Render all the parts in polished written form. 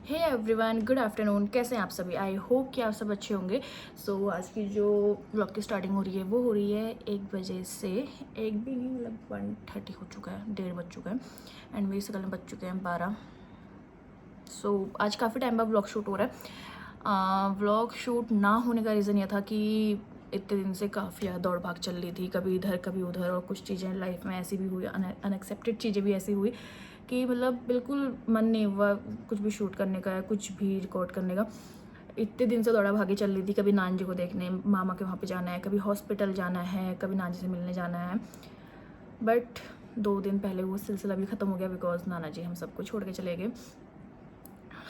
Hey everyone, good afternoon. कैसे हैं आप सभी? आई होप कि आप सब अच्छे होंगे। सो आज की जो ब्लॉग की स्टार्टिंग हो रही है वो हो रही है 1 बजे से। एक भी नहीं, मतलब 1:30 हो चुका है, 1:30 बज चुका है एंड मेरी सकल में बज चुके हैं 12। सो आज काफ़ी टाइम बाद व्लॉग शूट हो रहा है। व्लॉग शूट ना होने का रीज़न ये था कि इतने दिन से काफ़ी ज़्यादा दौड़ भाग चल रही थी, कभी इधर कभी उधर, और कुछ चीज़ें लाइफ में ऐसी भी हुई, अनएक्सेप्टेड चीज़ें भी ऐसी हुई कि मतलब बिल्कुल मन नहीं हुआ कुछ भी शूट करने का या कुछ भी रिकॉर्ड करने का। इतने दिन से दौड़ा भागी चल रही थी, कभी नानी जी को देखने मामा के वहाँ पे जाना है, कभी हॉस्पिटल जाना है, कभी नानी से मिलने जाना है। बट 2 दिन पहले वो सिलसिला भी ख़त्म हो गया बिकॉज नाना जी हम सबको छोड़ के चले गए।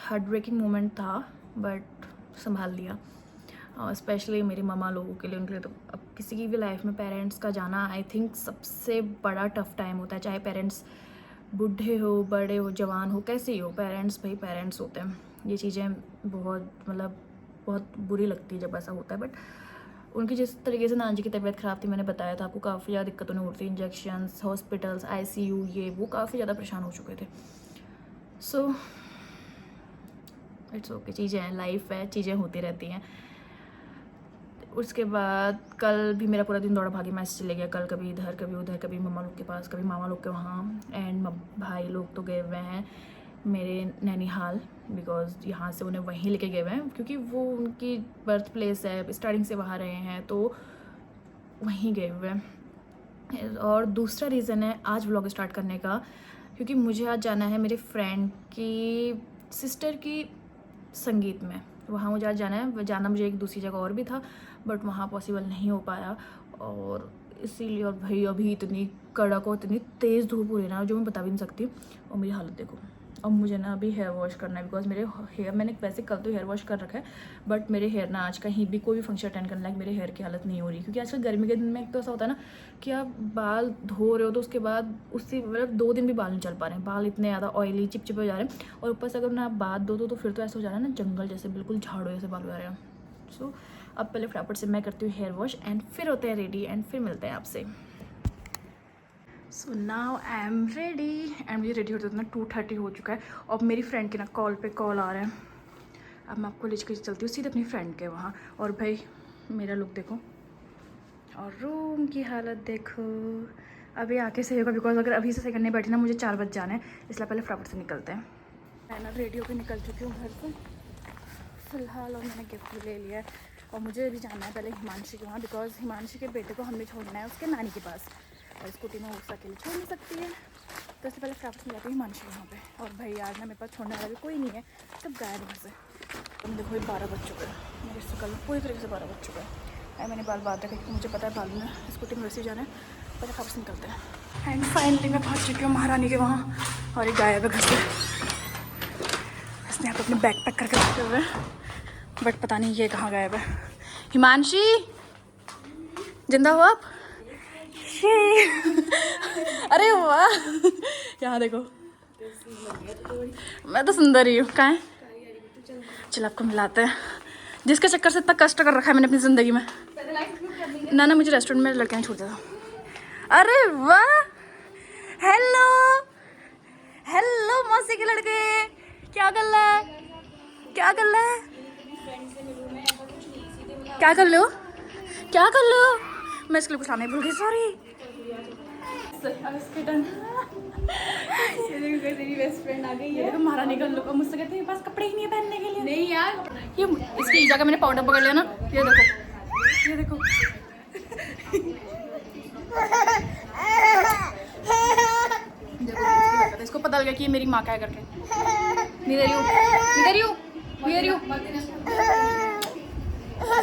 हार्ट ब्रेकिंग मोमेंट था बट संभाल लिया। स्पेशली मेरी मामा लोगों के लिए, उनके लिए तो अब किसी की भी लाइफ में पेरेंट्स का जाना आई थिंक सबसे बड़ा टफ टाइम होता है। चाहे पेरेंट्स बूढ़े हो, बड़े हो, जवान हो, कैसे ही हो, पेरेंट्स भाई पेरेंट्स होते हैं। ये चीज़ें बहुत मतलब बहुत बुरी लगती है जब ऐसा होता है। बट उनकी जिस तरीके से नानी जी की तबीयत ख़राब थी, मैंने बताया था आपको, काफ़ी ज़्यादा दिक्कतों हो रही थी, इंजेक्शंस, हॉस्पिटल्स, आईसीयू, ये वो काफ़ी ज़्यादा परेशान हो चुके थे। सो इट्स ओके, चीज़ें हैं, लाइफ है, चीज़ें होती रहती हैं। उसके बाद कल भी मेरा पूरा दिन दौड़ा भागी मैच चले गया। कल कभी इधर कभी उधर, कभी मम्मा लोग के पास, कभी मामा लोग के वहाँ, एंड भाई लोग तो गए हुए हैं मेरे नैनीहाल बिकॉज यहाँ से उन्हें वहीं लेके गए हुए हैं क्योंकि वो उनकी बर्थ प्लेस है, स्टार्टिंग से वहाँ रहे हैं तो वहीं गए हुए हैं। और दूसरा रीज़न है आज व्लॉग स्टार्ट करने का, क्योंकि मुझे आज जाना है मेरे फ्रेंड की सिस्टर की संगीत में। वहाँ मुझे आज जाना है। जाना मुझे एक दूसरी जगह और भी था बट वहाँ पॉसिबल नहीं हो पाया, और इसीलिए। और भाई अभी इतनी कड़क और इतनी तेज़ धूप हो रही है ना, जो मैं बता भी नहीं सकती। और मेरी हालत देखो। अब मुझे ना अभी हेयर वॉश करना है बिकॉज मेरे हेयर, मैंने वैसे कल तो हेयर वॉश कर रखा है बट मेरे हेयर ना आज कहीं भी कोई भी फंक्शन अटेंड करने लायक मेरे हेयर की हालत नहीं हो रही, क्योंकि आजकल गर्मी के दिन में एक तो ऐसा होता है ना कि आप बाल धो रहे हो तो उसके बाद उससे मतलब 2 दिन भी बाल नहीं चल पा रहे हैं, बाल इतने ज़्यादा ऑयली चिपचिपे हो जा रहे हैं। और ऊपर से अगर ना आप बात दो तो फिर तो ऐसा हो जा रहा है ना जंगल जैसे, बिल्कुल झाड़ू जैसे बाल हो जा रहे हैं। सो अब पहले फटाफट से मैं करती हूँ हेयर वॉश एंड फिर होते हैं रेडी एंड फिर मिलते हैं आपसे। So now I am ready and मुझे रेडी होते होते ना 2:30 हो चुका है। और मेरी फ्रेंड के ना कॉल पे कॉल आ रहा है। अब मैं आपको लेकर चलती हूँ सीधे अपनी फ्रेंड के वहाँ। और भाई मेरा लुक देखो और रूम की हालत देखो। अभी आके सही होगा बिकॉज अगर अभी से सही करने बैठी ना मुझे 4 बज जाना है, इसलिए पहले फटाफट से निकलते हैं। मैं ना रेडियो पे निकल चुकी हूँ घर से फ़िलहाल, और मैंने गिफ्ट भी ले लिया है। और मुझे अभी जाना है पहले हिमांशी के वहाँ बिकॉज हिमांशी के बेटे को हमें छोड़ना है उसके नानी के पास, और स्कूटी में उस अकेले छोड़ नहीं सकती है, तो इससे पहले फटाफट से जाती हूँ हिमांशी वहाँ पे। और भाई आज ना मेरे पास छोड़ने वाला भी कोई नहीं है, सब गायब घर से। तो देखो 12 बज चुका है, मेरे से कल पूरी तरीके से 12 बज चुका है। मैंने बाल बात रखा क्योंकि मुझे पता है बाल में स्कूटी में वैसे ही जाना है, पहले फटाफट से निकलते हैं। एंड फाइनली मैं पहुँच चुकी हूँ महारानी के वहाँ, और ये गायब है घर से। इसने यहाँ पर अपने बैग पैक करके रखे हुए हैं बट पता नहीं ये कहाँ गायब है। हिमांशी जिंदा हो आप? अरे वाह, यहाँ देखो, मैं तो सुंदर ही हूँ। कहाँ है? चलो आपको मिलाते हैं, जिसके चक्कर से इतना कष्ट कर रखा है मैंने अपनी ज़िंदगी में। ना मुझे रेस्टोरेंट में लड़के नहीं छोड़ता था। अरे वाह, हेलो हेलो मौसी के लड़के, क्या कर रहा है? क्या कर रहा है? क्या कर लो? क्या कर लो? मैं इसके लिए कुछ लाने भूल गई, सॉरी। तेरी बेस्ट फ्रेंड आ गई है। तो महारानी का लुक, मुझसे कहते हैं पास कपड़े ही नहीं है पहनने के लिए। नहीं यार, ये इसकी ईजा का मैंने पाउडर पकड़ लिया ना, ये देखो, ये देखो। इसको पता लगा कि ये मेरी माँ का है करके। नीदर यू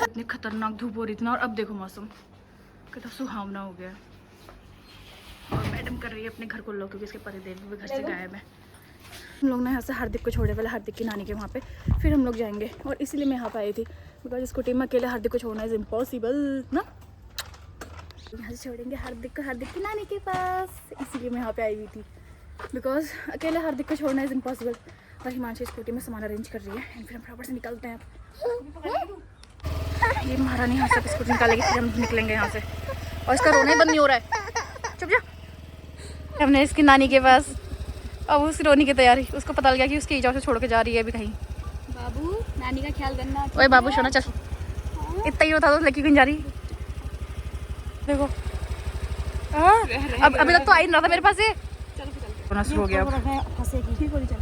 इतनी खतरनाक धूप हो रही थी ना, और अब देखो मौसम कितना सुहावना हो गया। और मैडम कर रही है अपने घर को लो क्योंकि इसके पतिदेव भी घर से गायब है। हम लोग ना यहाँ से हार्दिक को छोड़े, पहले हार्दिक की नानी के वहाँ पे, फिर हम लोग जाएंगे। और इसीलिए मैं यहाँ पे आई थी बिकॉज स्कूटी में अकेले हार्दिक को छोड़ना इज़ इम्पॉसिबल ना। यहाँ से छोड़ेंगे हार्दिक को हार्दिक की नानी के पास, इसीलिए मैं यहाँ पे आई हुई थी बिकॉज अकेले हार्दिक को छोड़ना इज़ इम्पॉसिबल। और हिमांशी स्कूटी में सामान अरेंज कर रही है एंड फिर हम फटाफट से निकलते हैं। ये महारानी यहाँ से स्कूटी निकालेगी फिर हम निकलेंगे यहाँ से। और इसका रोना ही बंद नहीं हो रहा है, चुप जा। हमने इसकी नानी के पास अब उसकी रोने की तैयारी, उसको पता लग गया कि उसकी ईजा से छोड़ के जा रही है अभी कहीं। बाबू नानी का ख्याल करना। ओए बाबू सोना चल, इतना ही बता दो लेके कहीं जा रही। देखो अब अभी तक तो आई नहीं रहा था मेरे पास ये। बोनस हो गया फंसेगी। ठीक हो चल।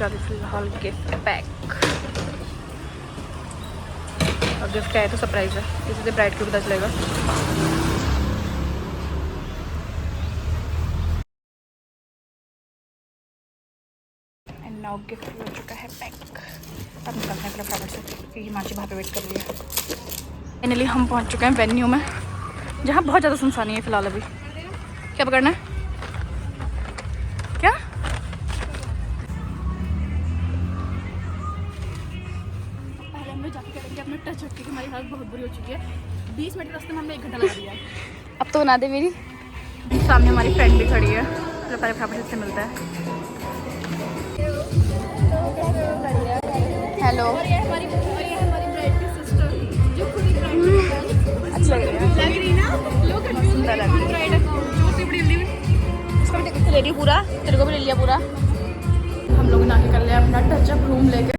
फिलहाल गिफ्ट पैक, और गिफ्ट है तो सरप्राइज है, इसी से ब्राइड को पता चलेगा। एंड नाउ गिफ्ट हो चुका है पैक। अब निकलते हैं फटाफट से क्योंकि हिमांशी वहाँ पे वेट कर रही है। फाइनली हम पहुँच चुके हैं वेन्यू में, जहाँ बहुत ज़्यादा सुनसानी है फिलहाल अभी। क्या पकड़ना है? क्या अपने टच रखी, हमारी हालत बहुत बुरी हो चुकी है। 20 मिनट के रास्ते में हमने 1 घंटा लगा दिया है। अब तो बना दे मेरी। सामने हमारी फ्रेंड भी खड़ी है, चलो पहले फटाफट से मिलता है। हेलो, अच्छा लग रही रेडी पूरा, तेरे को भी ले लिया पूरा। हम लोगों ने आके कर लिया अपना टचअप रूम लेके,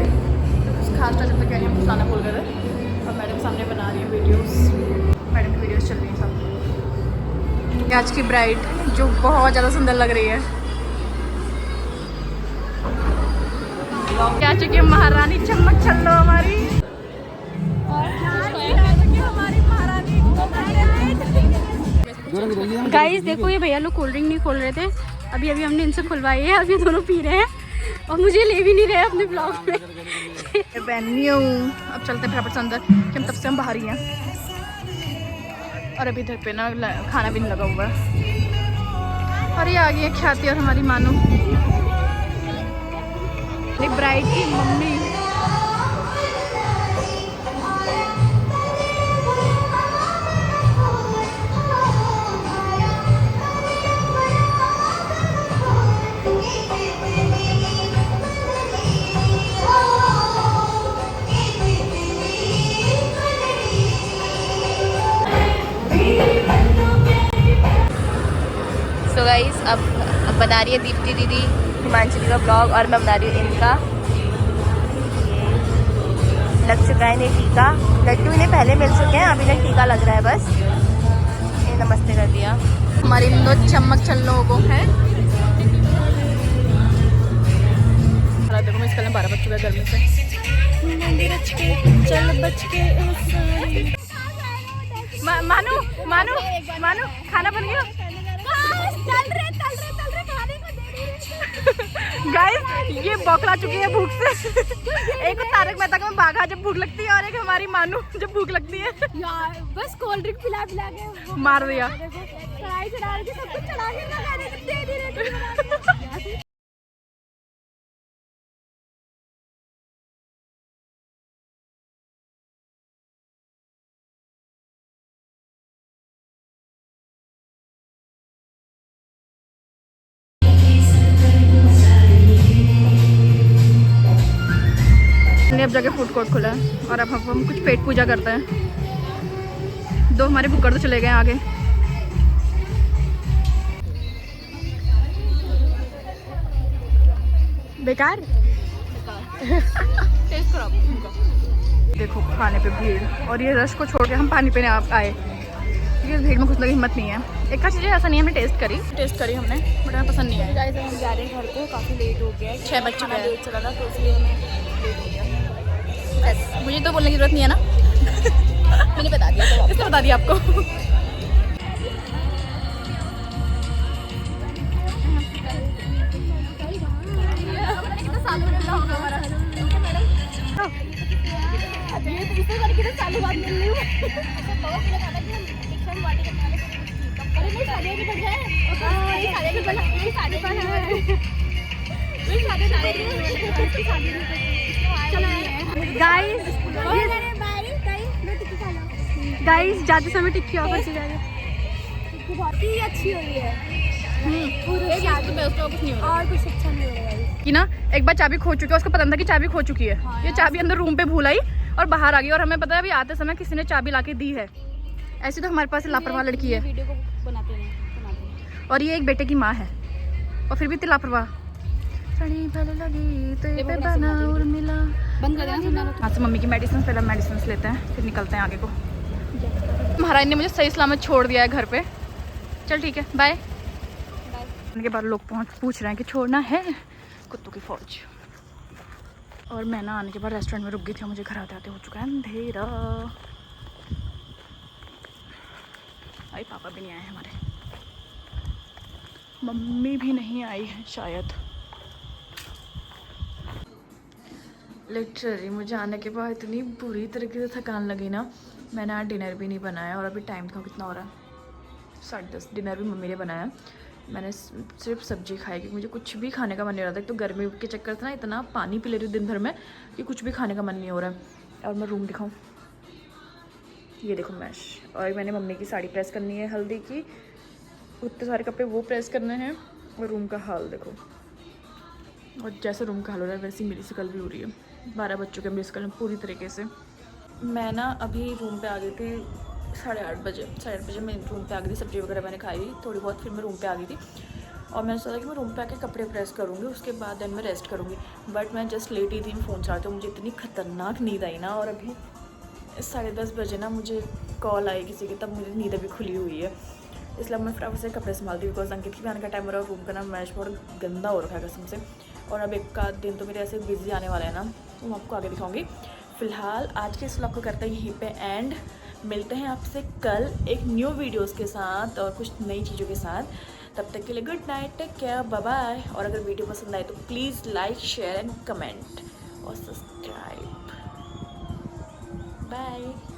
खास टचअप तो कह रही हम खाना बोल गए थे। और मैडम सामने बना रही है वीडियोस, मैडम की वीडियोस चल रही हैं सब। आज की ब्राइड जो बहुत ज़्यादा सुंदर लग रही है, क्या चुकी है महारानी चमक छल्लो हमारी। गाइस देखो ये भैया लोग कोल्ड ड्रिंक नहीं खोल रहे थे, अभी अभी हमने इनसे खुलवाई है, अभी दोनों पी रहे हैं और मुझे ले भी नहीं रहे अपने ब्लॉग में। वेन्यू अब चलते हैं फटाफट से अंदर, कि हम तब से हम बाहर ही हैं। और अभी इधर पे ना खाना भी नहीं लगा हुआ है। और ये आ गई है ख्याति और हमारी मानो, ब्राइड की मम्मी। तो गाइस अब बना रही है दीप्ति दीदी हिमांशु का ब्लॉग, और मैं बना रही हूँ इनका। लग चुका है इन्हें टीका, लड्डू इन्हें पहले मिल चुके हैं, अभी तक टीका लग रहा है बस। ये नमस्ते कर दिया। हमारी इन दो चमक छल्लों को है। देखो मैं इसका 12 बज चुका है गर्मी से। चल बच के मानू मानू मानू खाना बन गया। गाइस ये बौखला चुकी है भूख से। एक तारक मेहता का बाघा जब भूख लगती है, और एक हमारी मानू जब भूख लगती है यार बस कोल्ड ड्रिंक पिला पिला के मार दिया। कढ़ाई चढ़ा के सब कुछ चढ़ा के रखा है, दे दे रहे। अब जगह फूड कोर्ट खुला है और अब हम कुछ पेट पूजा करते हैं। दो हमारे बुक्कर तो चले गए आगे। बेकार टेस्ट खराब। देखो खाने पे भीड़, और ये रश को छोड़ के हम पानी पीने आए क्योंकि भीड़ में कुछ लगी हिम्मत नहीं है। एक चीज़ ऐसा नहीं, हमने टेस्ट करी हमने, बट हमें पसंद नहीं है। गाइस हम जा रहे हैं घर को, काफ़ी लेट हो गया है, 6 बज चुका है, लेट चला था तो इसलिए हमें लेट हो गया। बस मुझे तो बोलने की जरूरत नहीं है ना। मैंने बता दिया तो इसने बता दिया आपको। कितना साल होगा हमारा। ये तो इससे बार कितने सालों बाद मिल रही हूँ। अरे नहीं शादी की बढ़िया है। ये शादी की बढ़िया है। ये शादी पर है। ये शादी गाइस जाते समय टिक्की ऑफर की जा रही है। बहुत ही अच्छी हुई है। और कुछ अच्छा नहीं हो रहा है। कि ना एक बार चाबी खो चुकी है, उसको पता था कि चाबी खो चुकी है। हाँ, ये चाबी अंदर रूम पे भूल आई और बाहर आ गई, और हमें पता है अभी आते समय किसी ने चाबी लाके दी है। ऐसी तो हमारे पास लापरवाह लड़की है। वीडियो को बनाते हैं। और ये एक बेटे की माँ है और फिर भी इतनी लापरवाह। सड़ी भले लगी तेरे पे बना और मिला। बंद कर देना सुनना। यहाँ से मम्मी की मेडिसिन, पहले मेडिसिन लेते हैं फिर निकलते हैं आगे को। महाराज ने मुझे सही सलामत छोड़ दिया है घर पे। चल ठीक है, बाय। उनके बाद लोग पूछ रहे हैं कि छोड़ना है, कुत्तों की फौज। और मैं ना आने के बाद रेस्टोरेंट में रुक गई थी, मुझे घर आते आते हो चुका है अंधेरा। भाई पापा भी नहीं आए हमारे, मम्मी भी नहीं आई है शायद। लिटरली मुझे आने के बाद इतनी बुरी तरीके से थकान लगी ना। मैंने आज डिनर भी नहीं बनाया और अभी टाइम था कितना हो रहा है, 10:30। डिनर भी मम्मी ने बनाया, मैंने सिर्फ सब्जी खाई क्योंकि मुझे कुछ भी खाने का मन नहीं हो रहा था। एक तो गर्मी के चक्कर से ना इतना पानी पी ले रही हूँ दिन भर में कि कुछ भी खाने का मन नहीं हो रहा है। और मैं रूम दिखाऊँ, ये देखो मैश। और मैंने मम्मी की साड़ी प्रेस करनी है हल्दी की, उतने सारे कपड़े वो प्रेस करने हैं। और रूम का हाल देखो, और जैसे रूम का हाल हो रहा है वैसे ही मेरी शकल भी हो रही है। 12 बज चुके हैं, मेरी शकल पूरी तरीके से। मैं ना अभी रूम पे आ गई थी 8:30 बजे। 8:30 बजे मैं रूम पे आ गई थी, सब्जी वगैरह मैंने खाई थोड़ी बहुत, फिर मैं रूम पे आ गई थी। और मैंने सोचा कि मैं रूम पे आके कपड़े प्रेस करूँगी, उसके बाद देन मैं रेस्ट करूँगी। बट मैं जस्ट लेटी थी, फ़ोन चलाते हुए मुझे इतनी खतरनाक नींद आई ना। और अभी 10:30 बजे ना मुझे कॉल आई किसी की, तब मुझे नींद अभी खुली हुई है, इसलिए मैं फटाफट से कपड़े संभालती हूँ। बिकॉज अंकित के भी आने का टाइम हो रहा है, रूम का ना मैश बहुत गंदा हो रखा है कसम से। और अब एक आध दिन तो मेरे ऐसे बिजी आने वाले हैं ना, तो मैं आपको आगे दिखाऊंगी। फिलहाल आज के इस व्लॉग को करते हैं यहीं पे एंड। मिलते हैं आपसे कल एक न्यू वीडियोस के साथ और कुछ नई चीज़ों के साथ। तब तक के लिए good night, take care, bye bye. और अगर वीडियो पसंद आए तो please like, share and comment और सब्सक्राइब। बाय।